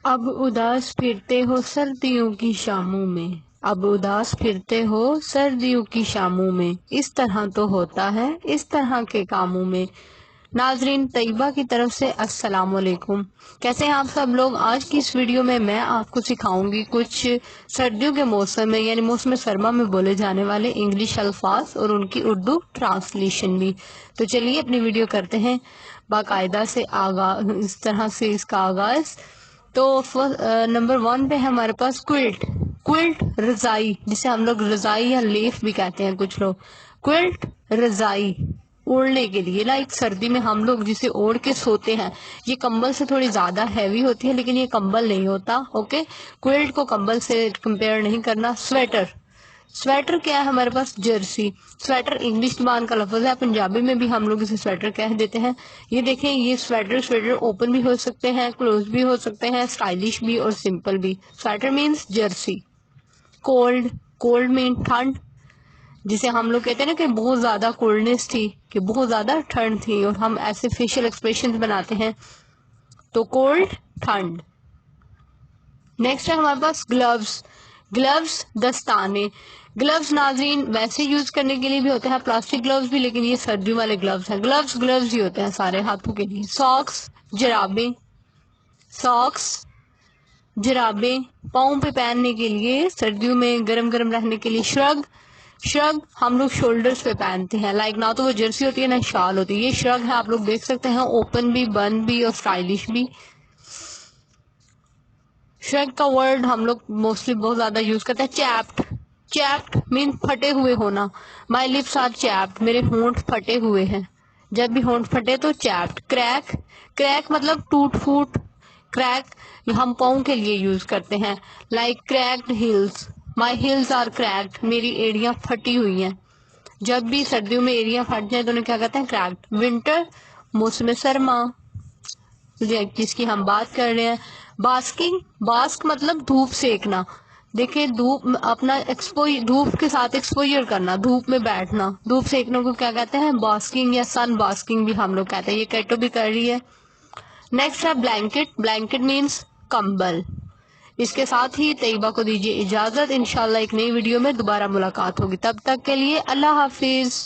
اب اداس پھرتے ہو سردیوں کی شاموں میں، اب اداس پھرتے ہو سردیوں کی شاموں میں، اس طرح تو ہوتا ہے اس طرح کے کاموں میں۔ ناظرین طیبہ کی طرف سے السلام علیکم، کیسے ہیں آپ سب لوگ؟ آج کی اس ویڈیو میں آپ کو سکھاؤں گی کچھ سردیوں کے موسم میں یعنی موسم سرما میں بولے جانے والے انگلش الفاظ اور ان کی اردو ٹرانسلیشن بھی۔ تو چلیے اپنی ویڈیو کرتے ہیں باقاعدہ سے آغاز، اس طرح سے اس کا آغاز۔ تو نمبر 1 پہ ہمارے پاس کوئلٹ۔ کوئلٹ رضائی، جسے ہم لوگ رضائی یا لیف بھی کہتے ہیں کچھ لوگ۔ کوئلٹ رضائی اوڑھنے کے لیے، لائک سردی میں ہم لوگ جسے اوڑھ کے سوتے ہیں، یہ کمبل سے تھوڑی زیادہ ہیوی ہوتی ہے لیکن یہ کمبل نہیں ہوتا، اوکے۔ کوئلٹ کو کمبل سے کمپیئر نہیں کرنا۔ سویٹر، سویٹر کیا ہے ہمارے پاس؟ جرسی۔ سویٹر انگلش زبان کا لفظ ہے، پنجابی میں بھی ہم لوگ اسے سویٹر کہہ دیتے ہیں۔ یہ دیکھیں، یہ سویٹر اوپن بھی ہو سکتے ہیں، کلوز بھی ہو سکتے ہیں، اسٹائلش بھی اور سمپل بھی۔ Sweater means jersey. Cold, cold مین ٹھنڈ، جسے ہم لوگ کہتے ہیں نا کہ بہت زیادہ کولڈنس تھی، کہ بہت زیادہ ٹھنڈ تھی، اور ہم ایسے فیشل ایکسپریشن بناتے ہیں، تو کولڈ ٹھنڈ۔ نیکسٹ ہے ہمارے پاس گلوز۔ گلوز دستانے۔ گلوز ناظرین ویسے یوز کرنے کے لیے بھی ہوتے ہیں، پلاسٹک گلوز بھی، لیکن یہ سردیوں والے گلوز ہیں۔ گلوز گلوز ہی ہوتے ہیں سارے ہاتھوں کے لیے۔ ساکس جرابیں، ساکس جرابیں پاؤں پہ پہننے کے لیے، سردیوں میں گرم گرم رہنے کے لیے۔ شرگ، شرگ ہم لوگ شولڈرز پہ پہنتے ہیں، لائک نہ تو وہ جرسی ہوتی ہے نہ شال ہوتی ہے، یہ شرگ ہے، آپ لوگ دیکھ سکتے ہیں، اوپن بھی، بند بھی اور اسٹائلش بھی۔ شرگ کا ورڈ ہم لوگ موسٹلی بہت زیادہ یوز کرتے ہیں۔ چیپڈ، چیپڈ مین پھٹے ہوئے ہونا۔ مائی لپس آر چیپڈ، میرے ہونٹ پھٹے ہوئے ہیں، جب بھی ہونٹ پھٹے تو چیپڈ۔ کریک، کریک مطلب ٹوٹ پھوٹ، کریک ہم پاؤں کے لیے یوز کرتے ہیں، like cracked heels, my heels are cracked, میری ایڑیاں پھٹی ہوئی ہیں۔ جب بھی سردیوں میں ایڑیاں پھٹ جائیں تو انہیں کیا کہتے ہیں؟ کریکڈ۔ ونٹر موسم سرما جس کی ہم بات کر رہے ہیں۔ باسکنگ، باسک مطلب دھوپ سیکنا، دیکھیں دھوپ اپنا دھوپ کے ساتھ ایکسپوجر کرنا، دھوپ میں بیٹھنا، دھوپ سیکنے کو کیا کہتے ہیں؟ باسکنگ یا سن باسکنگ بھی ہم لوگ کہتے ہیں۔ یہ کیٹو بھی کر رہی ہے۔ نیکسٹ ہے بلینکٹ۔ بلینکٹ مینس کمبل۔ اس کے ساتھ ہی طیبہ کو دیجیے اجازت، انشاءاللہ ایک نئی ویڈیو میں دوبارہ ملاقات ہوگی، تب تک کے لیے اللہ حافظ۔